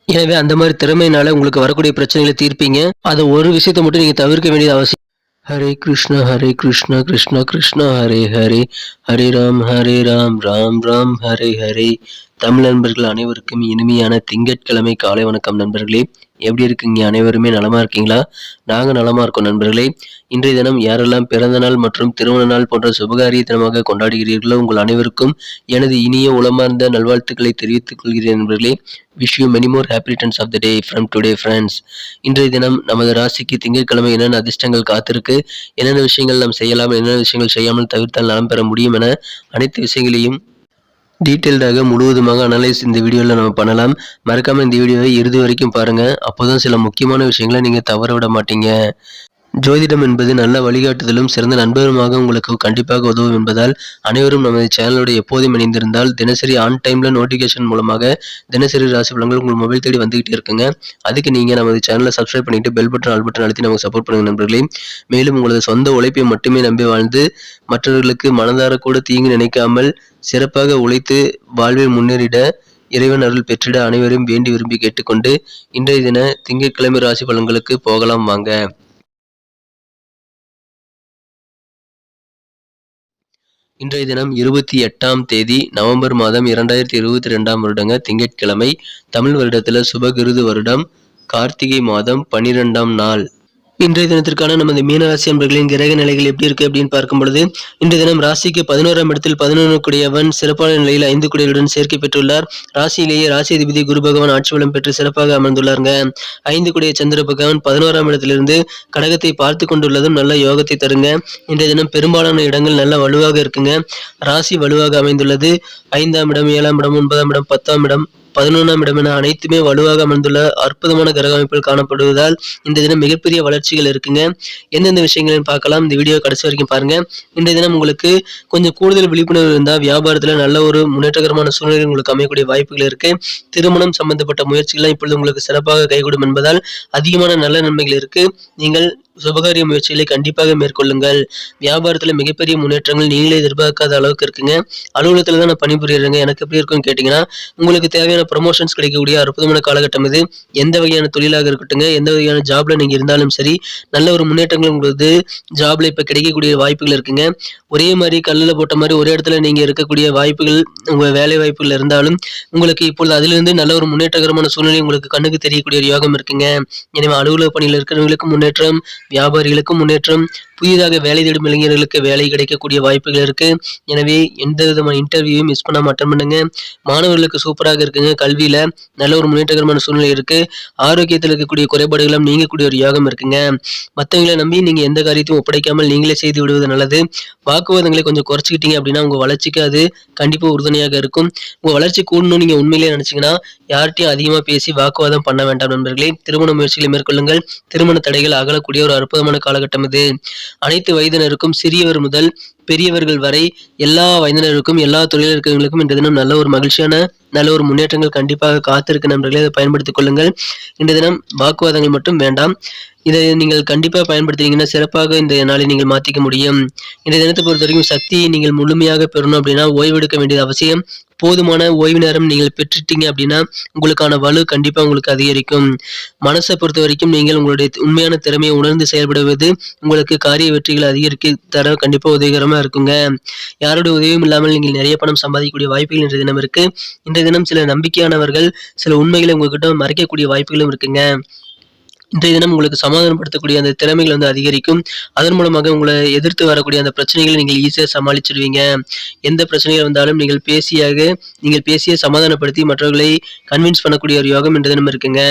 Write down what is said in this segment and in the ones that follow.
எனவே அந்த மாதிரி திறமையினால உங்களுக்கு வரக்கூடிய பிரச்சனைகளை தீர்ப்பீங்க. அத ஒரு விஷயத்த மட்டும் நீங்க தவிர்க்க வேண்டியது அவசியம். ஹரே கிருஷ்ணா கிருஷ்ணா கிருஷ்ணா ஹரே ஹரே, ஹரே ராம் ராம் ராம் ஹரே ஹரே. தமிழ் நண்பர்கள் அனைவருக்கும் இனிமையான திங்கட்கிழமை காலை வணக்கம் நண்பர்களே. எப்படி இருக்கீங்க? அனைவருமே நலமா இருக்கீங்களா? நாங்க நலமா இருக்கோம் நண்பர்களே. இன்றைய தினம் யாரெல்லாம் பிறந்த நாள் மற்றும் திருமண நாள் போன்ற சுபகாரிய தினமாக கொண்டாடுகிறீர்களோ உங்கள் அனைவருக்கும் எனது இனிய உளமார்ந்த நல்வாழ்த்துக்களை தெரிவித்துக் கொள்கிறேன் நண்பர்களே. Wish you many more happy returns of the day from today friends. இன்றைய தினம் நமது ராசிக்கு திங்கட்கிழமை என்னென்ன அதிர்ஷ்டங்கள் காத்திருக்கு, என்னென்ன விஷயங்கள் நாம் செய்யலாம், என்னென்ன விஷயங்கள் செய்யாமல் தவிர்த்தால் நலம் பெற முடியும் என அனைத்து விஷயங்களையும் டீட்டெயில்டாக முழுவதுமாக அனலைஸ் இந்த வீடியோவில் நம்ம பண்ணலாம். மறக்காம இந்த வீடியோவை இறுதி வரைக்கும் பாருங்க. அப்போதான் சில முக்கியமான விஷயங்களை நீங்க தவற விட மாட்டீங்க. ஜோதிடம் என்பது நல்ல வழிகாட்டுதலும் சிறந்த நண்பருமாக உங்களுக்கு கண்டிப்பாக உதவும் என்பதால் அனைவரும் நமது சேனலோட எப்போதும் இணைந்திருந்தால் தினசரி ஆன் டைம்ல நோட்டிஃபிகேஷன் மூலமாக தினசரி ராசி பலன்கள் உங்கள் மொபைல் தேடி வந்துகிட்டே இருக்குங்க. அதுக்கு நீங்க நமது சேனலை சப்ஸ்கிரைப் பண்ணிட்டு பெல் பட்டன் ஆல் பட்டன் அழுத்தி நமக்கு சப்போர்ட் பண்ணுங்க நண்பர்களே. மேலும் உங்களது சொந்த உழைப்பை மட்டுமே நம்பி வாழ்ந்து மற்றவர்களுக்கு மனதார கூட தீங்கு நினைக்காமல் சிறப்பாக உழைத்து வாழ்வில் முன்னேறிட இறைவன் அருள் பெற்றிட அனைவரையும் வேண்டி விரும்பி கேட்டுக்கொண்டு இன்றைய தின திங்கட்கிழமை ராசி பலன்களுக்கு போகலாம் வாங்க. இன்றைய தினம் 28ஆம் தேதி நவம்பர் மாதம் 2022ஆம் வருடங்க திங்கட்கிழமை. தமிழ் வருடத்துல சுபகிருது வருடம் கார்த்திகை மாதம் 12ஆம் நாள். இன்றைய தினத்திற்கான நமது மீனராசி அன்பர்களின் கிரக நிலைகள் எப்படி இருக்கு அப்படின்னு பார்க்கும் பொழுது, இன்றைய தினம் ராசிக்கு 11ஆம் இடத்தில் 11 கூடியவன் சிறப்பான நிலையில் 5 கூடியவருடன் சேர்க்கை பெற்றுள்ளார். ராசியிலேயே ராசி அதிபதி குரு பகவான் ஆட்சி பலம் பெற்று சிறப்பாக அமர்ந்துள்ளாருங்க. 5 கூடிய சந்திர பகவான் 11ஆம் இடத்திலிருந்து கடகத்தை பார்த்து கொண்டுள்ளதும் நல்ல யோகத்தை தருங்க. இன்றைய தினம் பெரும்பாலான இடங்கள் நல்ல வலுவாக இருக்குங்க. ராசி வலுவாக அமைந்துள்ளது. 5ஆம் இடம், 7ஆம் இடம், 9ஆம் இடம், 10ஆம் இடம், 11ஆம் இடம் என அனைத்துமே வலுவாக அமர்ந்துள்ள அற்புதமான கிரக அமைப்பில் காணப்படுவதால் இந்த தினம் மிகப்பெரிய வளர்ச்சிகள் இருக்குங்க. எந்தெந்த விஷயங்களையும் பார்க்கலாம். இந்த வீடியோ கடைசி வரைக்கும் பாருங்க. இன்றைய தினம் உங்களுக்கு கொஞ்சம் கூடுதல் விழிப்புணர்வு இருந்தால் வியாபாரத்தில் நல்ல ஒரு முன்னேற்றகரமான சூழ்நிலை உங்களுக்கு அமையக்கூடிய வாய்ப்புகள் இருக்கு. திருமணம் சம்பந்தப்பட்ட முயற்சிகள்லாம் இப்பொழுது உங்களுக்கு சிறப்பாக கைகூடும் என்பதால் அதிகமான நல்ல நன்மைகள் இருக்கு. நீங்கள் சுபகாரிய முயற்சிகளை கண்டிப்பாக மேற்கொள்ளுங்கள். வியாபாரத்துல மிகப்பெரிய முன்னேற்றங்கள் நீங்களே எதிர்பார்க்காத அளவுக்கு இருக்குங்க. அலுவலகத்துல தான் நான் பணிபுரியறேங்க, எனக்கு எப்படி இருக்கும்னு கேட்டீங்கன்னா, உங்களுக்கு தேவையான ப்ரமோஷன்ஸ் கிடைக்கக்கூடிய அற்புதமான காலகட்டம் இது. எந்த வகையான தொழிலாக இருக்கட்டுங்க, எந்த வகையான ஜாப்ல நீங்க இருந்தாலும் சரி, நல்ல ஒரு முன்னேற்றங்கள் உங்களுக்கு ஜாப்ல இப்ப கிடைக்கக்கூடிய வாய்ப்புகள் இருக்குங்க. ஒரே மாதிரி கல்லுல போட்ட மாதிரி ஒரே இடத்துல நீங்க இருக்கக்கூடிய வாய்ப்புகள் உங்க வேலை வாய்ப்புகள் இருந்தாலும் உங்களுக்கு இப்பொழுது அதிலிருந்து நல்ல ஒரு முன்னேற்றகரமான சூழ்நிலை உங்களுக்கு கண்ணுக்கு தெரியக்கூடிய ஒரு யோகம் இருக்குங்க. எனவே அலுவலக பணியில் இருக்கிறவங்களுக்கும் முன்னேற்றம், வியாபாரிகளுக்கும் முன்னேற்றம், புதிதாக வேலை தேடும் இளைஞர்களுக்கு வேலை கிடைக்கக்கூடிய வாய்ப்புகள் இருக்கு. எனவே எந்த விதமான இன்டர்வியூவும் மிஸ் பண்ணாம அட்டன் பண்ணுங்க. மாணவர்களுக்கு சூப்பராக இருக்குங்க. கல்வியில நல்ல ஒரு முன்னேற்றகரமான சூழ்நிலை இருக்கு. ஆரோக்கியத்தில் இருக்கக்கூடிய குறைபாடுகளும் நீங்கக்கூடிய ஒரு யோகம் இருக்குங்க. மற்றவங்களை நம்பி நீங்க எந்த காரியத்தையும் ஒப்படைக்காமல் நீங்களே செய்து விடுவது நல்லது. வாக்குவாதங்களை கொஞ்சம் குறைச்சிக்கிட்டீங்க அப்படின்னா உங்க வளர்ச்சிக்கு அது கண்டிப்பா உறுதுணையாக இருக்கும். உங்க வளர்ச்சி கூடணும்னு நீங்க உண்மையிலேயே நினைச்சீங்கன்னா யார்கிட்டையும் அதிகமா பேசி வாக்குவாதம் பண்ண வேண்டாம் நண்பர்களே. திருமண முயற்சிகளை மேற்கொள்ளுங்கள். திருமண தடைகள் அகலக்கூடிய ஒரு அற்புதமான காலகட்டம் இது. அனைத்து வயதினருக்கும் சிறியவர் முதல் பெரியவர்கள் வரை எல்லா வயதினருக்கும் எல்லா தொழிலாளர்களுக்கும் இன்றைய தினம் நல்ல ஒரு மகிழ்ச்சியான நல்ல ஒரு முன்னேற்றங்கள் கண்டிப்பாக காத்திருக்கு நண்பர்களே. அதை பயன்படுத்திக் கொள்ளுங்கள். இன்றைய தினம் வாக்குவாதங்கள் மட்டும் வேண்டாம். இதை நீங்கள் கண்டிப்பாக பயன்படுத்தினீங்கன்னா சிறப்பாக இந்த நாளை நீங்கள் மாற்றிக்க முடியும். இன்றைய தினத்தை பொறுத்த வரைக்கும் சக்தியை நீங்கள் முழுமையாக பெறணும் அப்படின்னா ஓய்வெடுக்க வேண்டியது அவசியம். போதுமான ஓய்வு நேரம் நீங்கள் பெற்றுட்டீங்க அப்படின்னா உங்களுக்கான வலு கண்டிப்பா உங்களுக்கு அதிகரிக்கும். மனசை பொறுத்த வரைக்கும் நீங்கள் உங்களுடைய உண்மையான திறமையை உணர்ந்து செயல்படுவது உங்களுக்கு காரிய வெற்றிகளை அதிகரிக்க தர கண்டிப்பா உதவிகரமா இருக்குங்க. யாருடைய உதவியும் இல்லாமல் நீங்கள் நிறைய பணம் சம்பாதிக்கக்கூடிய வாய்ப்புகள் இன்றைய தினம் இருக்கு. இன்றைய தினம் சில நம்பிக்கையானவர்கள் சில உண்மைகளை உங்ககிட்ட மறைக்கக்கூடிய வாய்ப்புகளும் இருக்குங்க. இன்றைய தினம் உங்களுக்கு சமாதானப்படுத்தக்கூடிய அந்த திறமைகள் அதிகரிக்கும். அதன் மூலமாக உங்களை எதிர்த்து வரக்கூடிய அந்த பிரச்சனைகளை நீங்கள் ஈஸியாக சமாளிச்சிடுவீங்க. எந்த பிரச்சனைகள் வந்தாலும் நீங்கள் பேசிய சமாதானப்படுத்தி மற்றவர்களை கன்வின்ஸ் பண்ணக்கூடிய ஒரு யோகம் இன்றைய தினம் இருக்குங்க.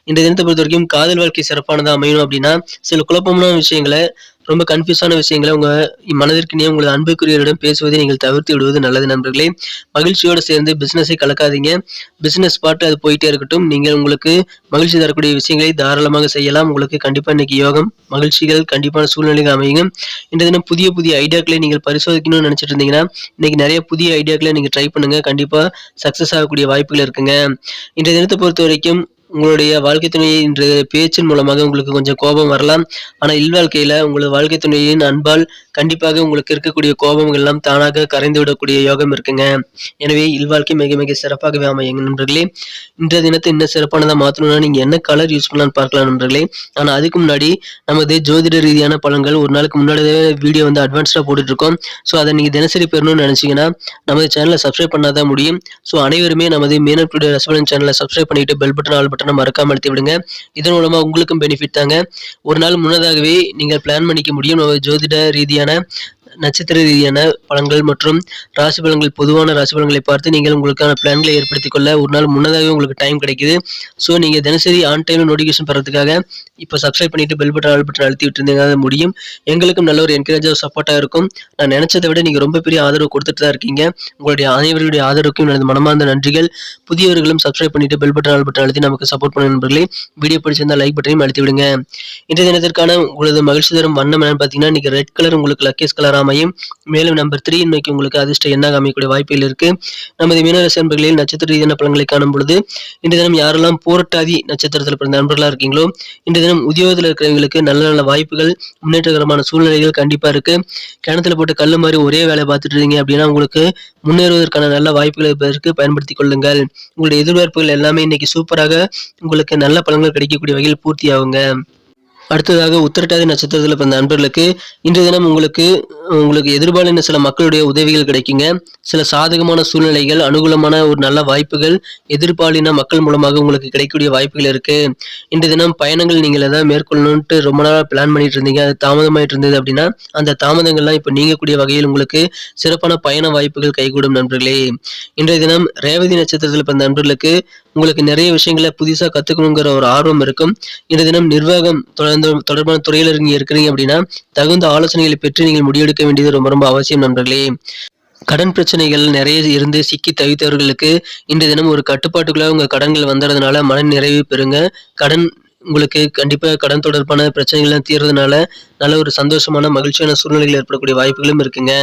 இன்றைய தினத்தை பொறுத்த வரைக்கும் காதல் வாழ்க்கை சிறப்பானதா அமையணும் அப்படின்னா சில குழப்பமான விஷயங்களை, ரொம்ப கன்ஃபியூஸான விஷயங்களை உங்க மனதிற்கினிய உங்களது அன்புக்குரியவரிடம் பேசுவதை நீங்கள் தவிர்த்து விடுவது நல்லது நண்பர்களே. மகிழ்ச்சியோடு சேர்ந்து பிசினஸை கலக்காதீங்க. பிசினஸ் பாட்டு அது போயிட்டே இருக்கட்டும். நீங்கள் உங்களுக்கு மகிழ்ச்சி தரக்கூடிய விஷயங்களை தாராளமாக செய்யலாம். உங்களுக்கு கண்டிப்பா இன்னைக்கு யோகம் மகிழ்ச்சிகள் கண்டிப்பான சூழ்நிலைகள் அமையுங்க. இன்றைய தினம் புதிய புதிய ஐடியாக்களை நீங்கள் பரிசோதிக்கணும்னு நினைச்சிட்டு இருந்தீங்கன்னா இன்னைக்கு நிறைய புதிய ஐடியாக்களை நீங்க ட்ரை பண்ணுங்க. கண்டிப்பா சக்சஸ் ஆகக்கூடிய வாய்ப்புகள் இருக்குங்க. இன்றைய தினத்தை பொறுத்த வரைக்கும் உங்களுடைய வாழ்க்கை துணையை இன்று பேச்சின் மூலமாக உங்களுக்கு கொஞ்சம் கோபம் வரலாம். ஆனா இல்வாழ்க்கையில உங்களது வாழ்க்கை துணையின் அன்பால் கண்டிப்பாக உங்களுக்கு இருக்கக்கூடிய கோபங்கள் எல்லாம் தானாக கரைந்து விடக்கூடிய யோகம் இருக்குங்க. எனவே இல்வாழ்க்கை மிக மிக சிறப்பாகவே அமையுங்க நண்பர்களே. இன்றைய தினத்தை இன்னும் சிறப்பானதா மாத்தணும்னா நீங்க என்ன கலர் யூஸ் பண்ணலாம்னு பார்க்கலாம் நண்பர்களே. ஆனா அதுக்கு முன்னாடி நமது ஜோதிட ரீதியான பலன்கள் ஒரு நாளுக்கு முன்னாடியே வீடியோ வந்து அட்வான்ஸ்டா போட்டுட்டு இருக்கோம். ஸோ அதை நீங்க தினசரி பெறணும்னு நினைச்சீங்கன்னா நமது சேனலை சப்ஸ்கிரைப் பண்ணாதான் முடியும். ஸோ அனைவருமே நமது மீனன் டுடே ரசபலன் சேனலை சப்ஸ்கிரைப் பண்ணிட்டு பெல் பட்டன் ஆல் பட்டனை மறக்காம அழுத்தி விடுங்க. இதன் மூலமா உங்களுக்கும் பெனிஃபிட் தாங்க. ஒரு நாள் முன்னதாகவே நீங்கள் பிளான் பண்ணிக்க முடியும். நமது ஜோதிட ரீதியான நட்சத்திர ரீதியான பலன்கள் மற்றும் ராசி பலன்கள், பொதுவான ராசி பலன்களை பார்த்து நீங்கள் உங்களுக்கான பிளான்களை ஏற்படுத்திக் கொள்ள ஒரு நாள் முன்னதாகவே உங்களுக்கு டைம் கிடைக்குது. ஸோ நீங்கள் தினசரி ஆன் டைம் நோட்டிஃபிகேஷன் பெறதுக்காக இப்போ சப்ஸ்கிரைப் பண்ணிட்டு பெல் பட்டன் ஆல் பட்டன் அழுத்தி விட்டுருந்தீங்கன்னா முடியும். எங்களுக்கும் நல்ல ஒரு என்கரேஜாக சப்போர்ட்டாக இருக்கும். நான் நினைச்சதை விட நீங்கள் ரொம்ப பெரிய ஆதரவு கொடுத்துட்டு தான் இருக்கீங்க. உங்களுடைய அனைவருடைய ஆதரவுக்கும் எனது மனமார்ந்த நன்றிகள். புதியவர்களும் சப்ஸ்கிரைப் பண்ணிட்டு பெல் பட்டன் ஆல் பட்டன் அழுத்தி நமக்கு சப்போர்ட் பண்ண நண்பர்களே. வீடியோ பிடிச்சிருந்தா லைக் பட்டனையும் அழுத்தி விடுங்க. இன்றைய தினத்திற்கான உங்களது மகிழ்ச்சி தரும் வண்ணம் என்னன்னு பார்த்தீங்கன்னா இன்னைக்கு ரெட் கலர் உங்களுக்கு லக்கேஸ் கலர் அமையும். மேலும் நம்பர் 3 இன்னைக்கு உங்களுக்கு அதிர்ஷ்ட எண்ணாக அமையக்கூடிய வாய்ப்புகள் இருக்கு. நமது மீனராசி நண்பர்களில் நட்சத்திர ரீதியான பலன்களை காணும் பொழுது இன்றைய தினம் யாரெல்லாம் போராட்டாதி நட்சத்திரத்தில் பிறந்த நண்பர்களா இருக்கீங்களோ இன்றைய தினம் உத்தியோகத்தில் இருக்கிறவங்களுக்கு நல்ல நல்ல வாய்ப்புகள், முன்னேற்றகரமான சூழ்நிலைகள் கண்டிப்பா இருக்கு. கிணத்துல போட்டு கல்லு மாதிரி ஒரே வேலையை பார்த்துட்டு இருக்கீங்க அப்படின்னா உங்களுக்கு முன்னேறுவதற்கான நல்ல வாய்ப்புகளை இதற்கு பயன்படுத்திக் கொள்ளுங்கள். உங்களுடைய எதிர்பார்ப்புகள் எல்லாமே இன்னைக்கு சூப்பராக உங்களுக்கு நல்ல பலன்கள் கிடைக்கக்கூடிய வகையில் பூர்த்தி ஆகுங்க. அடுத்ததாக உத்திரட்டாதி நட்சத்திரத்தில் பிறந்த நண்பர்களுக்கு இன்றைய தினம் உங்களுக்கு எதிர்பாலின சில மக்களுடைய உதவிகள் கிடைக்குங்க. சில சாதகமான சூழ்நிலைகள், அனுகூலமான ஒரு நல்ல வாய்ப்புகள் எதிர்பாலின மக்கள் மூலமாக உங்களுக்கு கிடைக்கக்கூடிய வாய்ப்புகள் இருக்கு. இன்றைய தினம் பயணங்கள் நீங்கள் எதாவது மேற்கொள்ளணும்ட்டு ரொம்ப நாள் பிளான் பண்ணிட்டு இருந்தீங்க, அது தாமதமாயிட்டு இருந்தது அப்படின்னா அந்த தாமதங்கள்லாம் இப்போ நீங்கக்கூடிய வகையில் உங்களுக்கு சிறப்பான பயண வாய்ப்புகள் கைகூடும் நண்பர்களே. இன்றைய தினம் ரேவதி நட்சத்திரத்தில் பிறந்த நண்பர்களுக்கு உங்களுக்கு நிறைய விஷயங்களை புதுசாக கற்றுக்கணுங்கிற ஒரு ஆர்வம் இருக்கும். இன்றைய தினம் நிர்வாகம் தொடர்பான துறையில் இருக்கிறீங்க அப்படின்னா தகுந்த ஆலோசனைகளை பெற்று நீங்கள் முடிவெடுக்க வேண்டியது ரொம்ப ரொம்ப அவசியம் நண்பர்களே. கடன் பிரச்சனைகள் நிறைய இருந்து சிக்கி தவித்தவர்களுக்கு இன்றைய தினம் ஒரு கட்டுப்பாட்டுக்குள்ள உங்க கடன்கள் வந்துடுறதுனால மன நிறைவு பெறுங்க. உங்களுக்கு கண்டிப்பா கடன் தொடர்பான பிரச்சனைகள்லாம் தீர்றதுனால நல்ல ஒரு சந்தோஷமான மகிழ்ச்சியான சூழ்நிலைகள் ஏற்படக்கூடிய வாய்ப்புகளும் இருக்குங்க.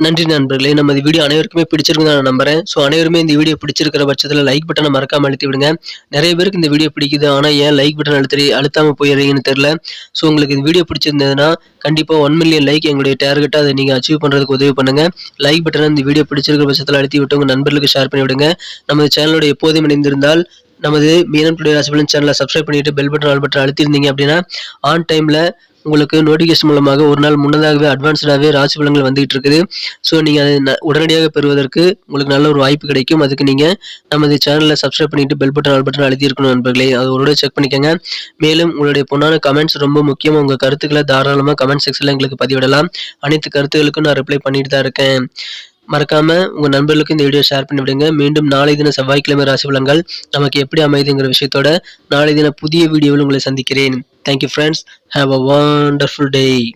நன்றி நண்பர்களே. நம்ம இந்த வீடியோ அனைவருக்குமே பிடிச்சிருக்குன்னு நான் நம்புறேன். ஸோ அனைவருமே இந்த வீடியோ பிடிச்சிருக்கிற பட்சத்தில் லைக் பட்டனை மறக்காம அழுத்தி விடுங்க. நிறைய பேருக்கு இந்த வீடியோ பிடிக்குது, ஆனால் ஏன் லைக் பட்டன் அழுத்தாம போயிடுறீங்கன்னு தெரியல. ஸோ உங்களுக்கு இந்த வீடியோ பிடிச்சிருந்ததுன்னா கண்டிப்பா 1 மில்லியன் லைக் எங்களுடைய டார்கெட்டா அதை நீங்க அச்சீவ் பண்றதுக்கு உதவி பண்ணுங்க. லைக் பட்டனை இந்த வீடியோ பிடிச்சிருக்கிற பட்சத்தில் அழுத்தி விட்டு உங்க நண்பர்களுக்கு ஷேர் பண்ணி விடுங்க. நமது சேனலோட எப்போதும் இணைந்திருந்தால் நமது மீனன் டுடே ராசிபலன் சேனலை சப்ஸ்கிரைப் பண்ணிட்டு பெல் பட்டன் ஆல் பட்டன் அழுத்திருந்தீங்க அப்படின்னா ஆன் டைம்ல உங்களுக்கு நோட்டிஃபிகேஷன் மூலமாக ஒரு நாள் முன்னதாகவே அட்வான்ஸ்டாகவே ராசி பலன்கள் வந்துகிட்டு இருக்குது. ஸோ நீங்கள் அதை உடனடியாக பெறுவதற்கு உங்களுக்கு நல்ல ஒரு வாய்ப்பு கிடைக்கும். அதுக்கு நீங்கள் நமது சேனலில் சப்ஸ்கிரைப் பண்ணிட்டு பெல் பட்டன் ஆல் பட்டன் அழுத்தி இருக்கணும் நண்பர்களே. அது ஒரு செக் பண்ணிக்கோங்க. மேலும் உங்களுடைய பொண்ணான கமெண்ட்ஸ் ரொம்ப முக்கியம். உங்கள் கருத்துக்களை தாராளமாக கமெண்ட் செக்ஷனில் எங்களுக்கு பதிவிடலாம். அனைத்து கருத்துக்களுக்கும் நான் ரிப்ளை பண்ணிட்டு தான் இருக்கேன். மறக்காம உங்க நண்பர்களுக்கு இந்த வீடியோ ஷேர் பண்ணி விடுங்க. மீண்டும் நாளை தின செவ்வாய்க்கிழமை ராசி பலன்கள் நமக்கு எப்படி அமைதுங்கிற விஷயத்தோட நாளை தின புதிய வீடியோவில் உங்களை சந்திக்கிறேன். Thank you friends. Have a wonderful day.